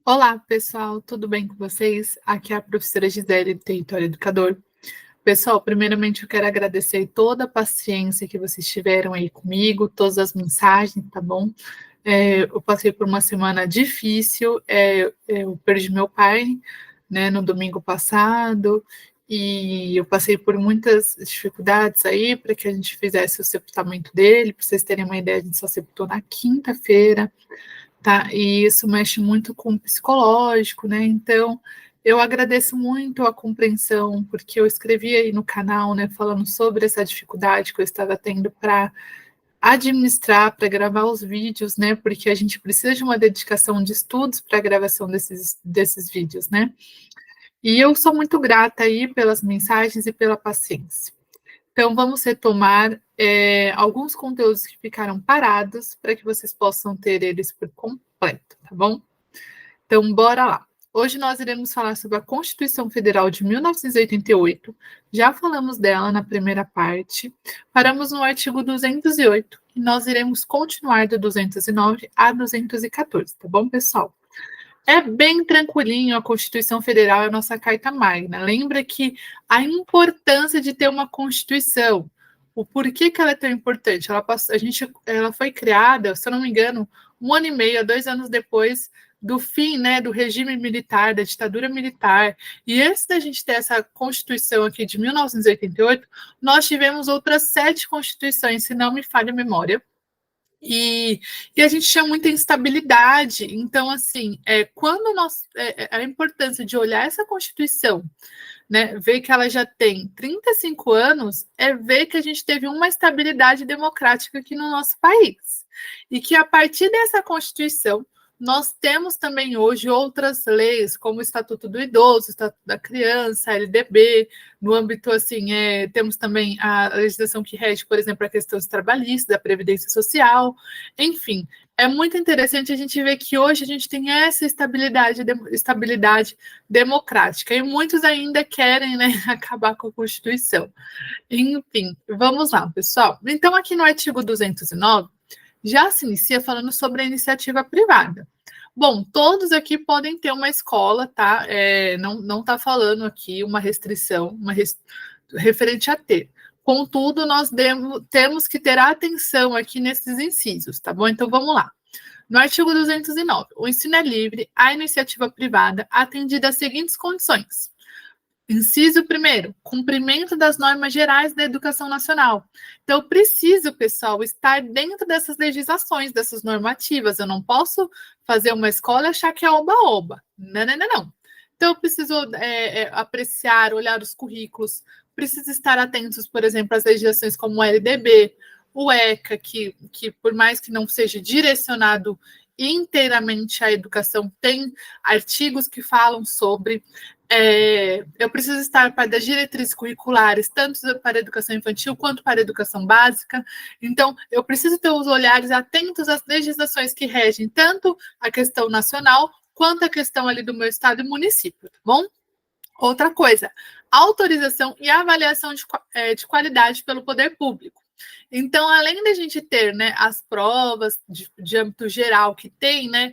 Olá, pessoal, tudo bem com vocês? Aqui é a professora Gisele, do Território Educador. Pessoal, primeiramente eu quero agradecer toda a paciência que vocês tiveram aí comigo, todas as mensagens, tá bom? Eu passei por uma semana difícil, eu perdi meu pai, né, no domingo passado, e eu passei por muitas dificuldades aí para que a gente fizesse o sepultamento dele. Para vocês terem uma ideia, a gente só sepultou na quinta-feira, tá? E isso mexe muito com o psicológico, né? Então, eu agradeço muito a compreensão, porque eu escrevi aí no canal, né, falando sobre essa dificuldade que eu estava tendo para administrar, para gravar os vídeos, né? Porque a gente precisa de uma dedicação de estudos para a gravação desses vídeos, né? E eu sou muito grata aí pelas mensagens e pela paciência. Então, vamos retomar alguns conteúdos que ficaram parados para que vocês possam ter eles por completo, tá bom? Então, bora lá. Hoje nós iremos falar sobre a Constituição Federal de 1988. Já falamos dela na primeira parte. Paramos no artigo 208 e nós iremos continuar do 209 a 214, tá bom, pessoal? É bem tranquilinho, a Constituição Federal é a nossa carta magna. Lembra que a importância de ter uma Constituição, o porquê que ela é tão importante? Ela foi criada, se eu não me engano, 1 ano e meio, 2 anos depois do fim, né, do regime militar, da ditadura militar. E antes da gente ter essa Constituição aqui de 1988, nós tivemos outras 7 constituições, se não me falha a memória. E a gente tinha muita instabilidade. Então, assim, quando a importância de olhar essa Constituição, né, ver que ela já tem 35 anos, é ver que a gente teve uma estabilidade democrática aqui no nosso país. E que a partir dessa Constituição, nós temos também hoje outras leis, como o Estatuto do Idoso, o Estatuto da Criança, a LDB, no âmbito, assim, temos também a legislação que rege, por exemplo, a questão trabalhista, da Previdência Social, enfim, é muito interessante a gente ver que hoje a gente tem essa estabilidade democrática, e muitos ainda querem, né, acabar com a Constituição. Enfim, vamos lá, pessoal. Então, aqui no artigo 209, já se inicia falando sobre a iniciativa privada. Bom, todos aqui podem ter uma escola, tá? Não está falando aqui uma restrição, referente a ter. Contudo, nós temos que ter atenção aqui nesses incisos, tá bom? Então, vamos lá. No artigo 209, o ensino é livre, a iniciativa privada, atendida às seguintes condições. Inciso primeiro, cumprimento das normas gerais da educação nacional. Então, eu preciso, pessoal, estar dentro dessas legislações, dessas normativas. Eu não posso fazer uma escola e achar que é oba-oba. Não, não, não, não. Então, eu preciso apreciar, olhar os currículos, preciso estar atentos, por exemplo, às legislações como o LDB, o ECA, que por mais que não seja direcionado inteiramente à educação, tem artigos que falam sobre. Eu preciso estar para das diretrizes curriculares, tanto para a educação infantil quanto para a educação básica. Então, eu preciso ter os olhares atentos às legislações que regem tanto a questão nacional quanto a questão ali do meu estado e município, tá bom? Outra coisa, autorização e avaliação de qualidade pelo poder público. Então, além da gente ter, né, as provas de âmbito geral que tem, né,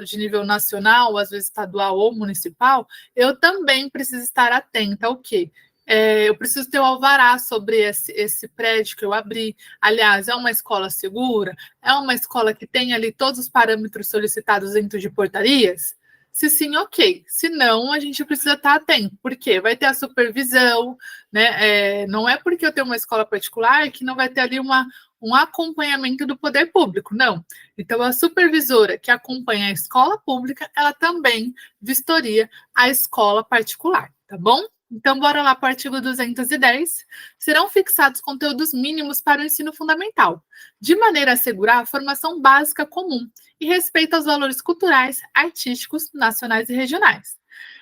de nível nacional, às vezes estadual ou municipal, eu também preciso estar atenta ao quê? Eu preciso ter o alvará sobre esse prédio que eu abri. Aliás, é uma escola segura? É uma escola que tem ali todos os parâmetros solicitados dentro de portarias? Se sim, ok. Se não, a gente precisa estar atento, porque vai ter a supervisão, né? Não é porque eu tenho uma escola particular que não vai ter ali um acompanhamento do poder público, não. Então, a supervisora que acompanha a escola pública, ela também vistoria a escola particular, tá bom? Então, bora lá para o artigo 210. Serão fixados conteúdos mínimos para o ensino fundamental, de maneira a assegurar a formação básica comum e respeito aos valores culturais, artísticos, nacionais e regionais.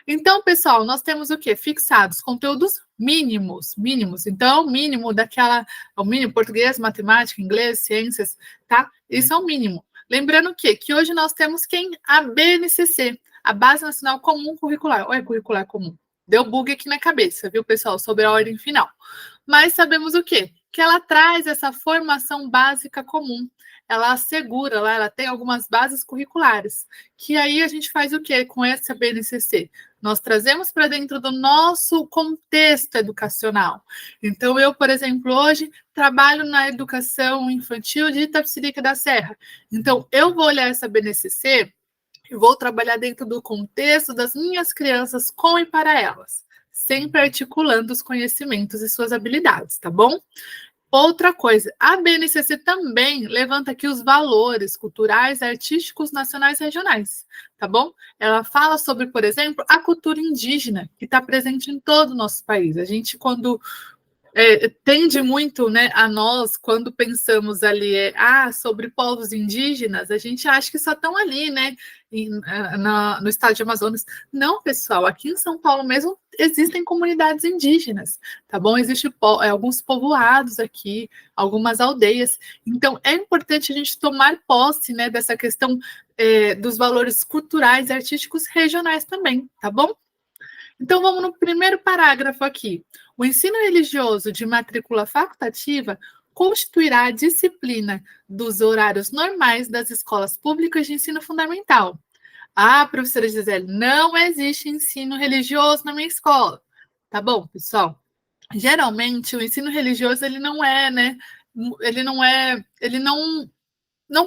Então, pessoal, nós temos o quê? Fixados conteúdos mínimos. Então, o mínimo o mínimo português, matemática, inglês, ciências, tá? Isso é o mínimo. Lembrando que hoje nós temos quem? A BNCC, a Base Nacional Comum Curricular. Ou é curricular comum? Deu bug aqui na cabeça, viu, pessoal, sobre a ordem final. Mas sabemos o quê? Que ela traz essa formação básica comum. ela assegura lá, ela tem algumas bases curriculares, que aí a gente faz o quê com essa BNCC? Nós trazemos para dentro do nosso contexto educacional. Então, eu, por exemplo, hoje trabalho na educação infantil de Itapecerica da Serra. Então, eu vou olhar essa BNCC e vou trabalhar dentro do contexto das minhas crianças com e para elas, sempre articulando os conhecimentos e suas habilidades, tá bom? Outra coisa, a BNCC também levanta aqui os valores culturais, artísticos, nacionais e regionais, tá bom? Ela fala sobre, por exemplo, a cultura indígena, que está presente em todo o nosso país. A gente, quando tende muito, né, a nós, quando pensamos ali sobre povos indígenas, a gente acha que só estão ali, né, no estado de Amazonas. Não, pessoal, aqui em São Paulo mesmo existem comunidades indígenas, tá bom? Existem alguns povoados aqui, algumas aldeias. Então, é importante a gente tomar posse, né, dessa questão dos valores culturais e artísticos regionais também, tá bom? Então, vamos no primeiro parágrafo aqui. O ensino religioso de matrícula facultativa constituirá a disciplina dos horários normais das escolas públicas de ensino fundamental. Ah, professora Gisele, não existe ensino religioso na minha escola. Tá bom, pessoal? Geralmente, o ensino religioso, ele não é, né? Ele não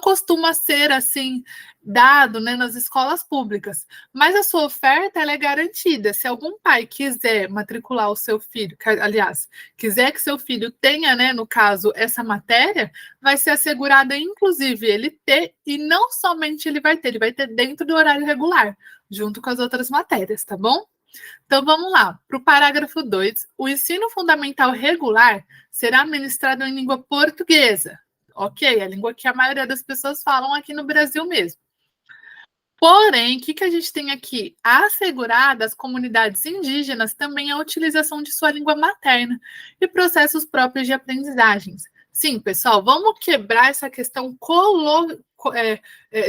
costuma ser assim dado, né, nas escolas públicas, mas a sua oferta ela é garantida. Se algum pai quiser matricular o seu filho, aliás, quiser que seu filho tenha, né, no caso, essa matéria, vai ser assegurada, inclusive, ele ter, e não somente ele vai ter dentro do horário regular, junto com as outras matérias, tá bom? Então vamos lá, para o parágrafo 2. O ensino fundamental regular será ministrado em língua portuguesa. Ok, a língua que a maioria das pessoas falam aqui no Brasil mesmo. Porém, o que a gente tem aqui? Assegurar das comunidades indígenas também a utilização de sua língua materna e processos próprios de aprendizagens. Sim, pessoal, vamos quebrar essa questão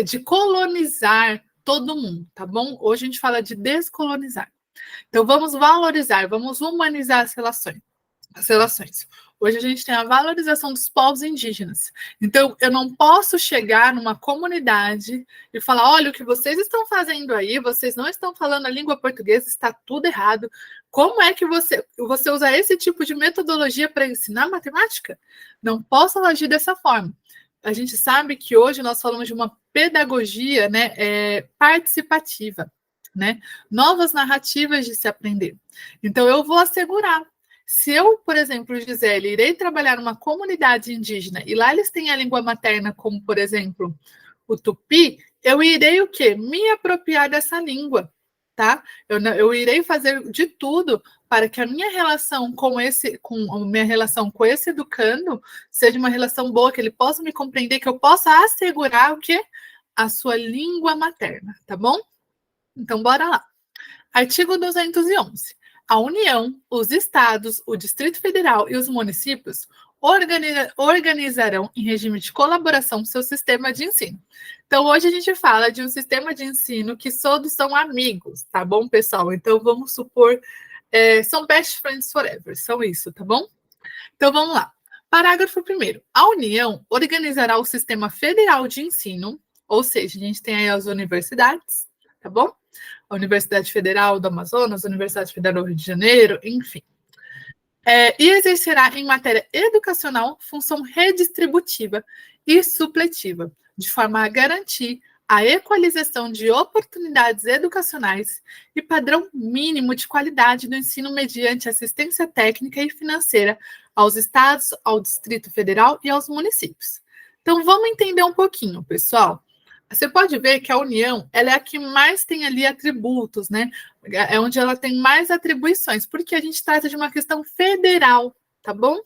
de colonizar todo mundo, tá bom? Hoje a gente fala de descolonizar. Então, vamos valorizar, vamos humanizar as relações. Hoje a gente tem a valorização dos povos indígenas. Então, eu não posso chegar numa comunidade e falar: olha, o que vocês estão fazendo aí, vocês não estão falando a língua portuguesa, está tudo errado. Como é que você usa esse tipo de metodologia para ensinar matemática? Não posso agir dessa forma. A gente sabe que hoje nós falamos de uma pedagogia, né, participativa, né? Novas narrativas de se aprender. Então, eu vou assegurar. Se eu, por exemplo, Gisele, irei trabalhar numa comunidade indígena e lá eles têm a língua materna, como, por exemplo, o tupi, eu irei o quê? Me apropriar dessa língua, tá? Eu irei fazer de tudo para que a minha relação com esse educando seja uma relação boa, que ele possa me compreender, que eu possa assegurar o quê? A sua língua materna, tá bom? Então, bora lá. Artigo 211. A União, os Estados, o Distrito Federal e os municípios organizarão em regime de colaboração seu sistema de ensino. Então, hoje a gente fala de um sistema de ensino que todos são amigos, tá bom, pessoal? Então, vamos supor, são best friends forever, são isso, tá bom? Então, vamos lá. Parágrafo 1º. A União organizará o sistema federal de ensino, ou seja, a gente tem aí as universidades, tá bom? A Universidade Federal do Amazonas, a Universidade Federal do Rio de Janeiro, enfim. E exercerá em matéria educacional função redistributiva e supletiva, de forma a garantir a equalização de oportunidades educacionais e padrão mínimo de qualidade do ensino mediante assistência técnica e financeira aos estados, ao Distrito Federal e aos municípios. Então, vamos entender um pouquinho, pessoal. Você pode ver que a União, ela é a que mais tem ali atributos, né? É onde ela tem mais atribuições, porque a gente trata de uma questão federal, tá bom?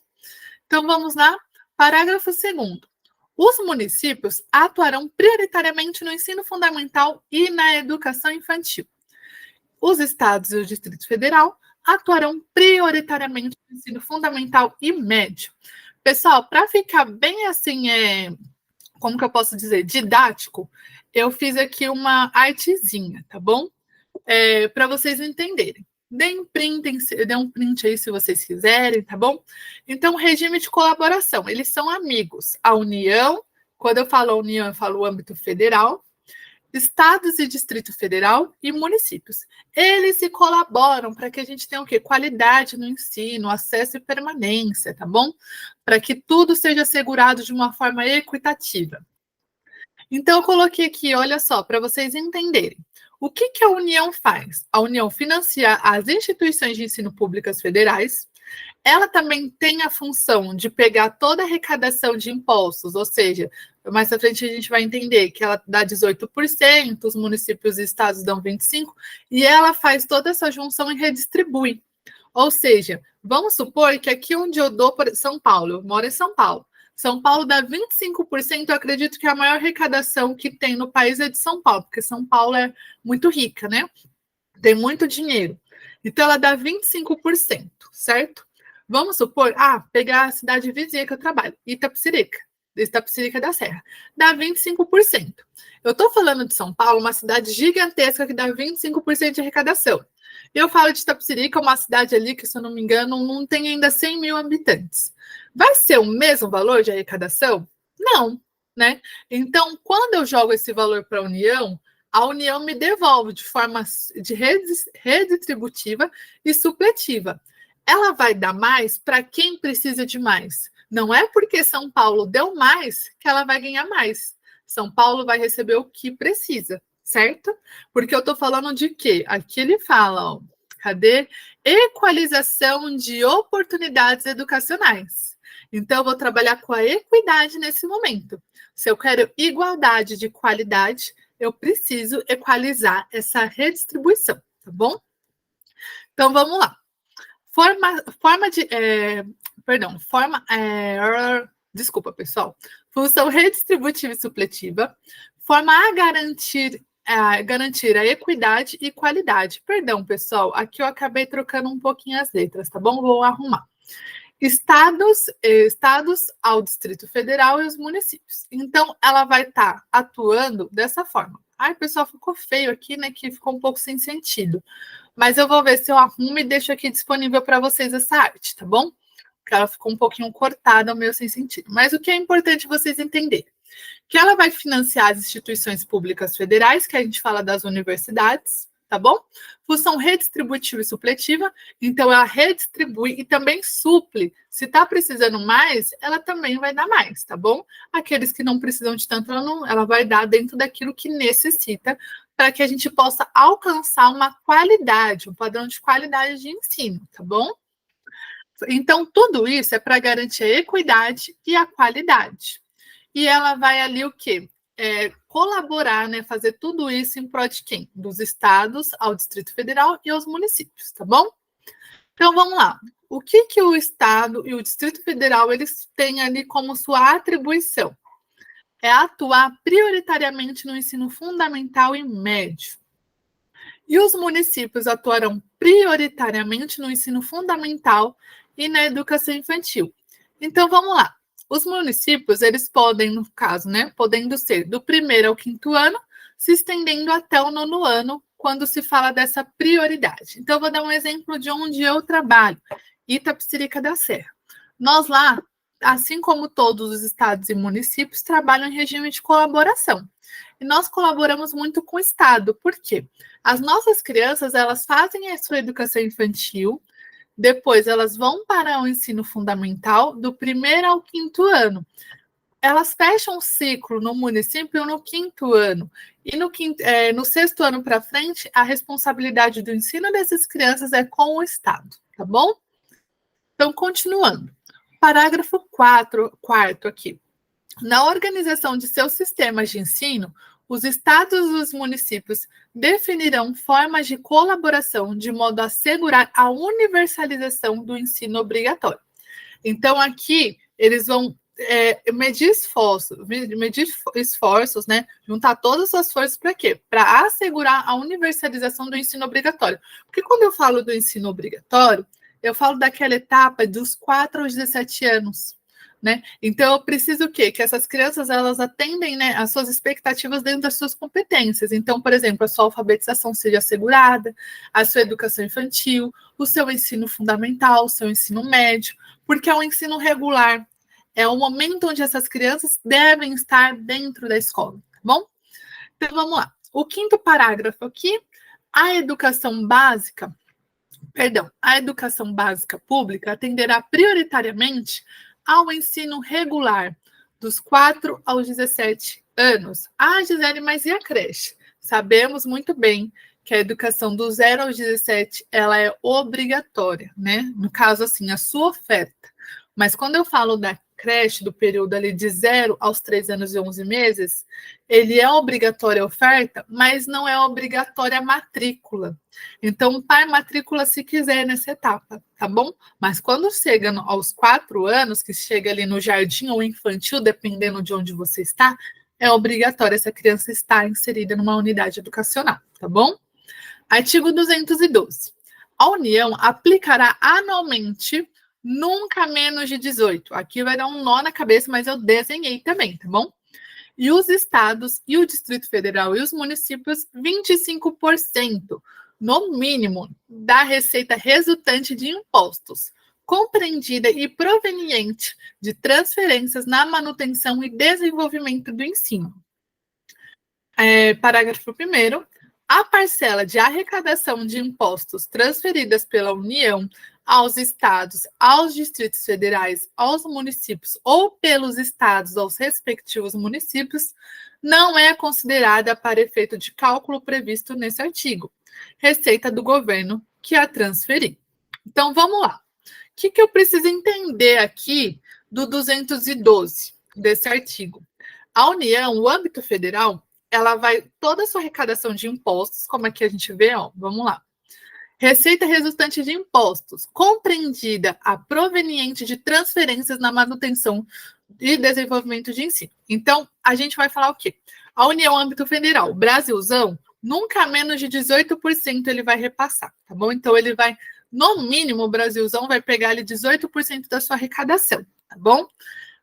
Então, vamos lá. Parágrafo 2º. Os municípios atuarão prioritariamente no ensino fundamental e na educação infantil. Os estados e o Distrito Federal atuarão prioritariamente no ensino fundamental e médio. Pessoal, para ficar bem assim, como que eu posso dizer, didático, eu fiz aqui uma artezinha, tá bom? Para vocês entenderem. Dê um print aí se vocês quiserem, tá bom? Então, regime de colaboração, eles são amigos. A União Quando eu falo União, eu falo o âmbito federal, estados e Distrito Federal e municípios. Eles se colaboram para que a gente tenha o quê? Qualidade no ensino, acesso e permanência, tá bom? Para que tudo seja assegurado de uma forma equitativa. Então, eu coloquei aqui, olha só, para vocês entenderem. O que a União faz? A União financia as instituições de ensino públicas federais. Ela também tem a função de pegar toda a arrecadação de impostos, ou seja, mais à frente a gente vai entender que ela dá 18%, os municípios e estados dão 25%, e ela faz toda essa junção e redistribui. Ou seja, vamos supor que aqui onde eu dou, por São Paulo, eu moro em São Paulo. São Paulo dá 25%, eu acredito que a maior arrecadação que tem no país é de São Paulo, porque São Paulo é muito rica, né? Tem muito dinheiro. Então, ela dá 25%, certo? Vamos supor, pegar a cidade vizinha que eu trabalho, Itapecerica da Serra, dá 25%. Eu estou falando de São Paulo, uma cidade gigantesca que dá 25% de arrecadação. Eu falo de Itapecerica, uma cidade ali que, se eu não me engano, não tem ainda 100 mil habitantes. Vai ser o mesmo valor de arrecadação? Não, né? Então, quando eu jogo esse valor para a União me devolve de forma redistributiva e supletiva. Ela vai dar mais para quem precisa de mais. Não é porque São Paulo deu mais que ela vai ganhar mais. São Paulo vai receber o que precisa, certo? Porque eu estou falando de quê? Aqui ele fala, ó, cadê? Equalização de oportunidades educacionais. Então, eu vou trabalhar com a equidade nesse momento. Se eu quero igualdade de qualidade, eu preciso equalizar essa redistribuição, tá bom? Então, vamos lá. Desculpa, pessoal. Função redistributiva e supletiva, forma a garantir a equidade e qualidade. Perdão, pessoal, aqui eu acabei trocando um pouquinho as letras, tá bom? Vou arrumar. Estados ao Distrito Federal e os municípios. Então, ela vai estar atuando dessa forma. Ai, pessoal, ficou feio aqui, né? Que ficou um pouco sem sentido. Mas eu vou ver se eu arrumo e deixo aqui disponível para vocês essa arte, tá bom? Porque ela ficou um pouquinho cortada, meio sem sentido. Mas o que é importante vocês entenderem? Que ela vai financiar as instituições públicas federais, que a gente fala das universidades, tá bom? Função redistributiva e supletiva, então ela redistribui e também suple. Se está precisando mais, ela também vai dar mais, tá bom? Aqueles que não precisam de tanto, ela vai dar dentro daquilo que necessita, para que a gente possa alcançar uma qualidade, um padrão de qualidade de ensino, tá bom? Então, tudo isso é para garantir a equidade e a qualidade. E ela vai ali o quê? Colaborar, né? Fazer tudo isso em prol de quem? Dos estados ao Distrito Federal e aos municípios, tá bom? Então, vamos lá. O que o estado e o Distrito Federal, eles têm ali como sua atribuição? É atuar prioritariamente no ensino fundamental e médio. E os municípios atuarão prioritariamente no ensino fundamental e na educação infantil. Então, vamos lá. Os municípios, eles podem, no caso, né, podendo ser do 1º ao 5º ano, se estendendo até o 9º ano, quando se fala dessa prioridade. Então, eu vou dar um exemplo de onde eu trabalho, Itapecerica da Serra. Nós lá, assim como todos os estados e municípios, trabalham em regime de colaboração. E nós colaboramos muito com o Estado. Por quê? As nossas crianças, elas fazem a sua educação infantil, depois elas vão para o ensino fundamental, do 1º ao 5º ano. Elas fecham o ciclo no município no 5º ano. E no 6º ano para frente, a responsabilidade do ensino dessas crianças é com o Estado, tá bom? Então, continuando. Parágrafo 4º aqui. Na organização de seus sistemas de ensino, os estados e os municípios definirão formas de colaboração de modo a assegurar a universalização do ensino obrigatório. Então, aqui, eles vão medir esforços, né? Juntar todas as forças para quê? Para assegurar a universalização do ensino obrigatório. Porque quando eu falo do ensino obrigatório, eu falo daquela etapa dos 4 aos 17 anos. Né? Então, eu preciso o quê? Que essas crianças, elas atendem, né, as suas expectativas dentro das suas competências. Então, por exemplo, a sua alfabetização seja assegurada, a sua educação infantil, o seu ensino fundamental, o seu ensino médio, porque é um ensino regular, É o momento onde essas crianças devem estar dentro da escola, tá bom? Então, vamos lá. O quinto parágrafo aqui, a educação básica pública atenderá prioritariamente ao ensino regular dos 4 aos 17 anos. Ah, Gisele, mas e a creche? Sabemos muito bem que a educação do 0 aos 17 ela é obrigatória, né? No caso, assim, a sua oferta. Mas quando eu falo da creche, do período ali de 0 aos 3 anos e 11 meses, ele é obrigatória a oferta, mas não é obrigatória a matrícula. Então, o pai matricula se quiser nessa etapa, tá bom? Mas quando chega aos 4 anos, que chega ali no jardim ou infantil, dependendo de onde você está, é obrigatório essa criança estar inserida numa unidade educacional, tá bom? Artigo 212. A União aplicará anualmente nunca menos de 18. Aqui vai dar um nó na cabeça, mas eu desenhei também, tá bom? E os estados e o Distrito Federal e os municípios, 25%, no mínimo, da receita resultante de impostos, compreendida e proveniente de transferências na manutenção e desenvolvimento do ensino. Parágrafo 1º. A parcela de arrecadação de impostos transferidas pela União aos estados, aos distritos federais, aos municípios ou pelos estados aos respectivos municípios não é considerada para efeito de cálculo previsto nesse artigo. Receita do governo que a transferir. Então, vamos lá. O que eu preciso entender aqui do 212 desse artigo? A União, o âmbito federal, ela vai, toda a sua arrecadação de impostos, como aqui a gente vê, ó, vamos lá. Receita resultante de impostos, compreendida a proveniente de transferências na manutenção e desenvolvimento de ensino. Então, a gente vai falar o quê? A União, âmbito federal, Brasilzão, nunca menos de 18% ele vai repassar, tá bom? Então, ele vai, no mínimo, o Brasilzão vai pegar ali 18% da sua arrecadação, tá bom?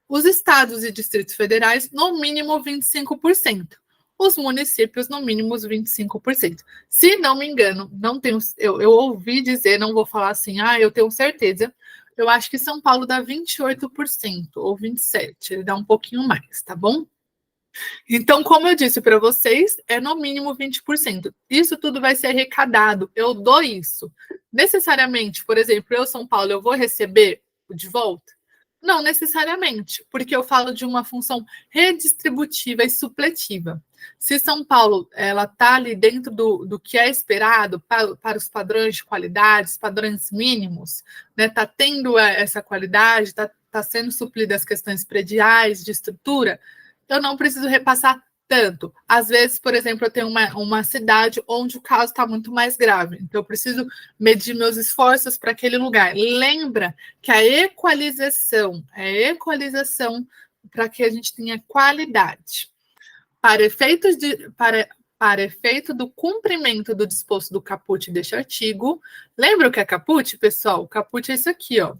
Os estados e distritos federais, no mínimo 25%. Os municípios, no mínimo, os 25%. Se não me engano, não tenho, eu ouvi dizer, não vou falar assim, eu tenho certeza, eu acho que São Paulo dá 28% ou 27%, ele dá um pouquinho mais, tá bom? Então, como eu disse para vocês, é no mínimo 20%. Isso tudo vai ser arrecadado, eu dou isso. Necessariamente, por exemplo, eu, São Paulo, eu vou receber de volta? Não necessariamente, porque eu falo de uma função redistributiva e supletiva. Se São Paulo ela está ali dentro do que é esperado para os padrões de qualidade, os padrões mínimos, né, está tendo essa qualidade, está sendo suprida as questões prediais, de estrutura, eu não preciso repassar tanto. Às vezes, por exemplo, eu tenho uma cidade onde o caso está muito mais grave, então eu preciso medir meus esforços para aquele lugar. Lembra que a equalização para que a gente tenha qualidade. Para efeito do cumprimento do disposto do caput deste artigo, lembra o que é caput, pessoal? O caput é isso aqui, ó.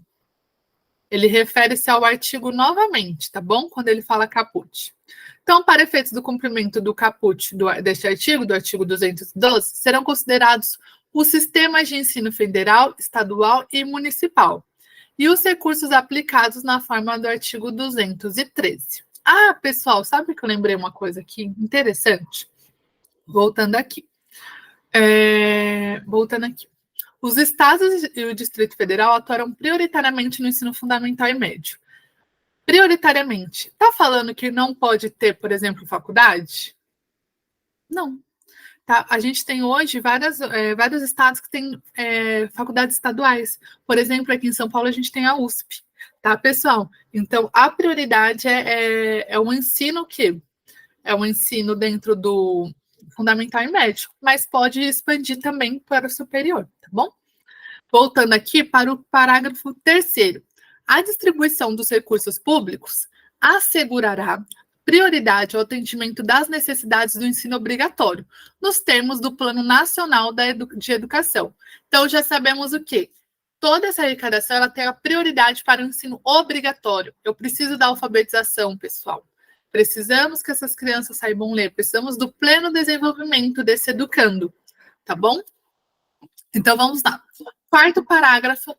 Ele refere-se ao artigo novamente, tá bom? Quando ele fala caput. Então, para efeitos do cumprimento do caput deste artigo, do artigo 212, serão considerados os sistemas de ensino federal, estadual e municipal, e os recursos aplicados na forma do artigo 213. Ah, pessoal, sabe que eu lembrei uma coisa aqui interessante? Voltando aqui. Os estados e o Distrito Federal atuarão prioritariamente no ensino fundamental e médio. Prioritariamente. Está falando que não pode ter, por exemplo, faculdade? Não. Tá? A gente tem hoje vários estados que têm faculdades estaduais. Por exemplo, aqui em São Paulo a gente tem a USP. Tá, pessoal? Então, a prioridade é o ensino que é um ensino dentro do fundamental e médio, mas pode expandir também para o superior, tá bom? Voltando aqui para o parágrafo 3º. A distribuição dos recursos públicos assegurará prioridade ao atendimento das necessidades do ensino obrigatório, nos termos do Plano Nacional de Educação. Então, já sabemos o quê? Toda essa arrecadação ela tem a prioridade para o ensino obrigatório. Eu preciso da alfabetização, pessoal. Precisamos que essas crianças saibam ler. Precisamos do pleno desenvolvimento desse educando. Tá bom? Então, vamos lá. Quarto parágrafo,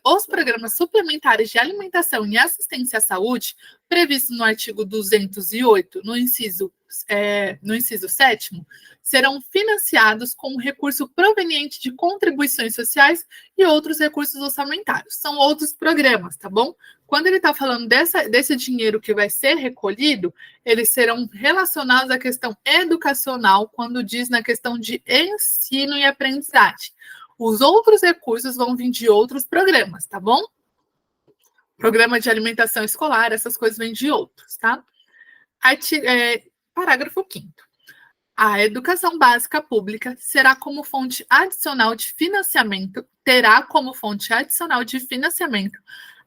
os programas suplementares de alimentação e assistência à saúde, previstos no artigo 208, no inciso 7º, serão financiados com recurso proveniente de contribuições sociais e outros recursos orçamentários. São outros programas, tá bom? Quando ele está falando desse dinheiro que vai ser recolhido, eles serão relacionados à questão educacional, quando diz na questão de ensino e aprendizagem. Os outros recursos vão vir de outros programas, tá bom? Programa de alimentação escolar, essas coisas vêm de outros, tá? Parágrafo 5º. A educação básica pública terá como fonte adicional de financiamento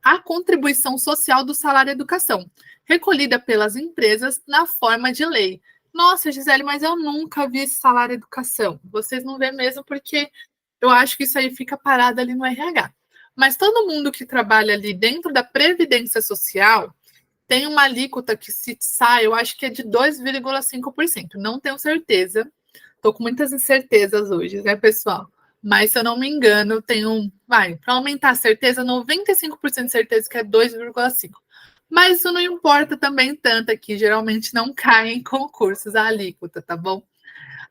a contribuição social do salário educação, recolhida pelas empresas na forma de lei. Nossa, Gisele, mas eu nunca vi esse salário educação. Vocês não vê mesmo porque eu acho que isso aí fica parado ali no RH. Mas todo mundo que trabalha ali dentro da Previdência Social tem uma alíquota que se sai, eu acho que é de 2,5%. Não tenho certeza. Estou com muitas incertezas hoje, né, pessoal? Mas, se eu não me engano, tenho... para aumentar a certeza, 95% de certeza que é 2,5%. Mas isso não importa também tanto aqui. Geralmente não cai em concursos a alíquota, tá bom?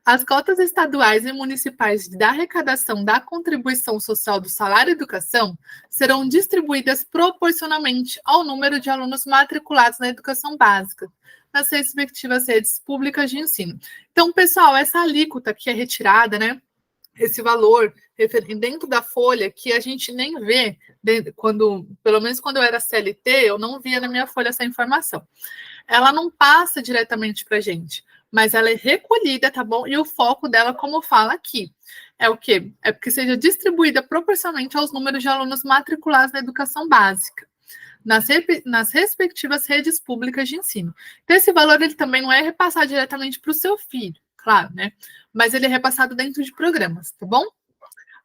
As cotas estaduais e municipais da arrecadação da contribuição social do salário educação serão distribuídas proporcionalmente ao número de alunos matriculados na educação básica, nas respectivas redes públicas de ensino. Então, pessoal, essa alíquota que é retirada, né? Esse valor dentro da folha que a gente nem vê, pelo menos quando eu era CLT, eu não via na minha folha essa informação. Ela não passa diretamente para a gente, mas ela é recolhida, tá bom? E o foco dela, como fala aqui, é o quê? É porque seja distribuída proporcionalmente aos números de alunos matriculados na educação básica, nas respectivas redes públicas de ensino. Então, esse valor ele também não é repassado diretamente para o seu filho, claro, né? Mas ele é repassado dentro de programas, tá bom?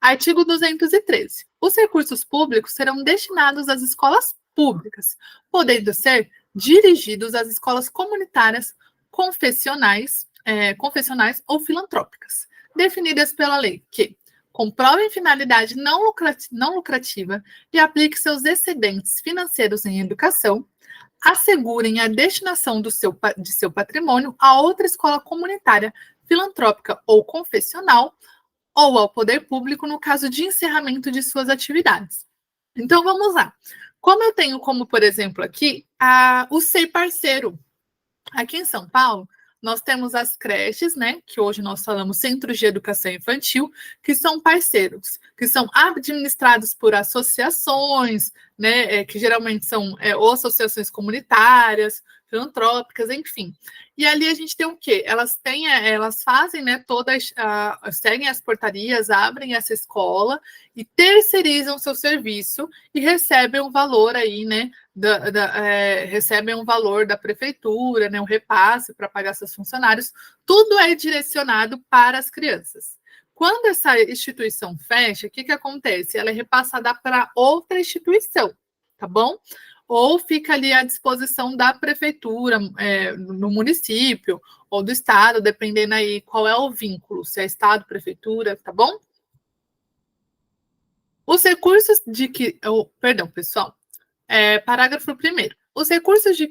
Artigo 213. Os recursos públicos serão destinados às escolas públicas, podendo ser dirigidos às escolas comunitárias, confessionais ou filantrópicas, definidas pela lei, que comprovem finalidade não lucrativa e aplique seus excedentes financeiros em educação, assegurem a destinação de seu patrimônio a outra escola comunitária, filantrópica ou confessional, ou ao poder público no caso de encerramento de suas atividades. Então, vamos lá. Como eu tenho como, por exemplo, aqui, o SEI Parceiro. Aqui em São Paulo, nós temos as creches, né, que hoje nós falamos Centros de Educação Infantil, que são parceiros, que são administrados por associações, né, que geralmente são ou associações comunitárias, filantrópicas, enfim. E ali a gente tem o quê? Elas fazem, né, seguem as portarias, abrem essa escola e terceirizam seu serviço e recebem um valor aí, né, recebem um valor da prefeitura, né, um repasse para pagar seus funcionários. Tudo é direcionado para as crianças. Quando essa instituição fecha, o que acontece? Ela é repassada para outra instituição, tá bom? Ou fica ali à disposição da prefeitura, no município, ou do estado, dependendo aí qual é o vínculo, se é estado, prefeitura, tá bom? Os recursos perdão, pessoal, parágrafo 1º. Os recursos de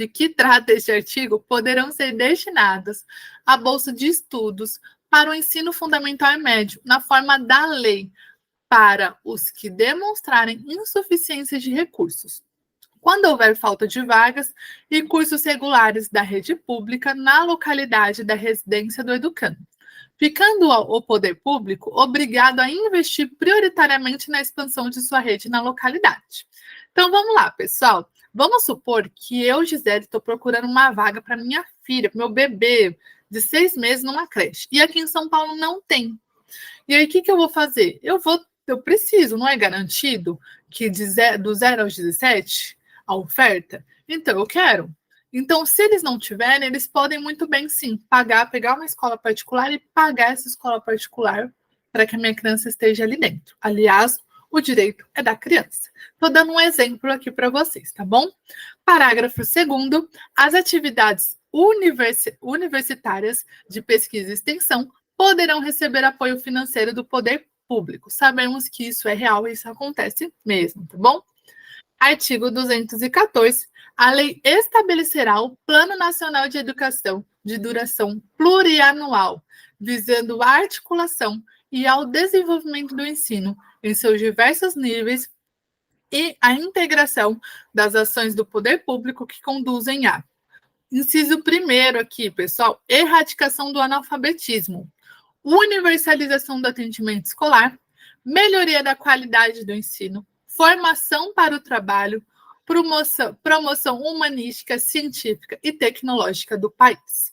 que trata este artigo poderão ser destinados à bolsa de estudos para o ensino fundamental e médio, na forma da lei, para os que demonstrarem insuficiência de recursos, quando houver falta de vagas e cursos regulares da rede pública na localidade da residência do educando, ficando o poder público obrigado a investir prioritariamente na expansão de sua rede na localidade. Então, vamos lá, pessoal. Vamos supor que eu, Gisele, estou procurando uma vaga para minha filha, para meu bebê de 6 meses numa creche. E aqui em São Paulo não tem. E aí, o que eu vou fazer? Eu preciso, não é garantido que do 0 aos 17 a oferta? Então, eu quero. Então, se eles não tiverem, eles podem muito bem, sim, pegar uma escola particular e pagar essa escola particular para que a minha criança esteja ali dentro. Aliás, o direito é da criança. Estou dando um exemplo aqui para vocês, tá bom? Parágrafo 2º. As atividades universitárias de pesquisa e extensão poderão receber apoio financeiro do poder público. Sabemos que isso é real e isso acontece mesmo, tá bom? Artigo 214. A lei estabelecerá o Plano Nacional de Educação de duração plurianual, visando a articulação e ao desenvolvimento do ensino em seus diversos níveis e a integração das ações do poder público que conduzem a. Inciso primeiro aqui, pessoal, erradicação do analfabetismo, universalização do atendimento escolar, melhoria da qualidade do ensino, formação para o trabalho, promoção humanística, científica e tecnológica do país.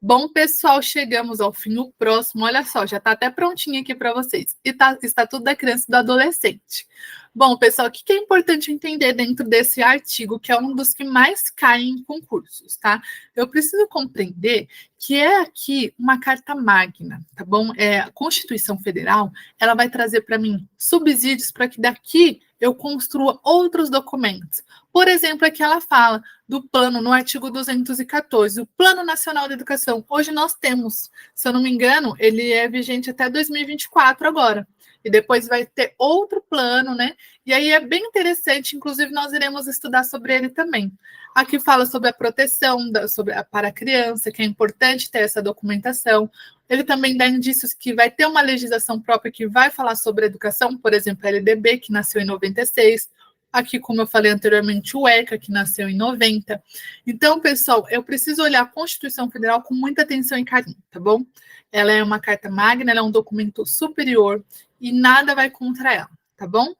Bom, pessoal, chegamos ao fim. O próximo, olha só, já está até prontinho aqui para vocês. E está tudo da criança e do adolescente. Bom, pessoal, o que é importante entender dentro desse artigo, que é um dos que mais caem em concursos, tá? Eu preciso compreender que é aqui uma carta magna, tá bom? A Constituição Federal, ela vai trazer para mim subsídios para que daqui eu construa outros documentos. Por exemplo, aqui ela fala do plano, no artigo 214, o Plano Nacional de Educação. Hoje nós temos, se eu não me engano, ele é vigente até 2024 agora. E depois vai ter outro plano, né? E aí é bem interessante, inclusive nós iremos estudar sobre ele também. Aqui fala sobre a proteção para a criança, que é importante ter essa documentação. Ele também dá indícios que vai ter uma legislação própria que vai falar sobre educação, por exemplo, a LDB, que nasceu em 96. Aqui, como eu falei anteriormente, o ECA, que nasceu em 90. Então, pessoal, eu preciso olhar a Constituição Federal com muita atenção e carinho, tá bom? Ela é uma carta magna, ela é um documento superior e nada vai contra ela, tá bom?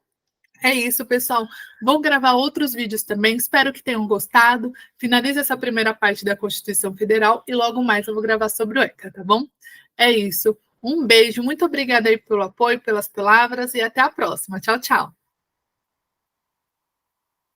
É isso, pessoal. Vou gravar outros vídeos também. Espero que tenham gostado. Finalize essa primeira parte da Constituição Federal e logo mais eu vou gravar sobre o ECA, tá bom? É isso. Um beijo. Muito obrigada aí pelo apoio, pelas palavras e até a próxima. Tchau, tchau.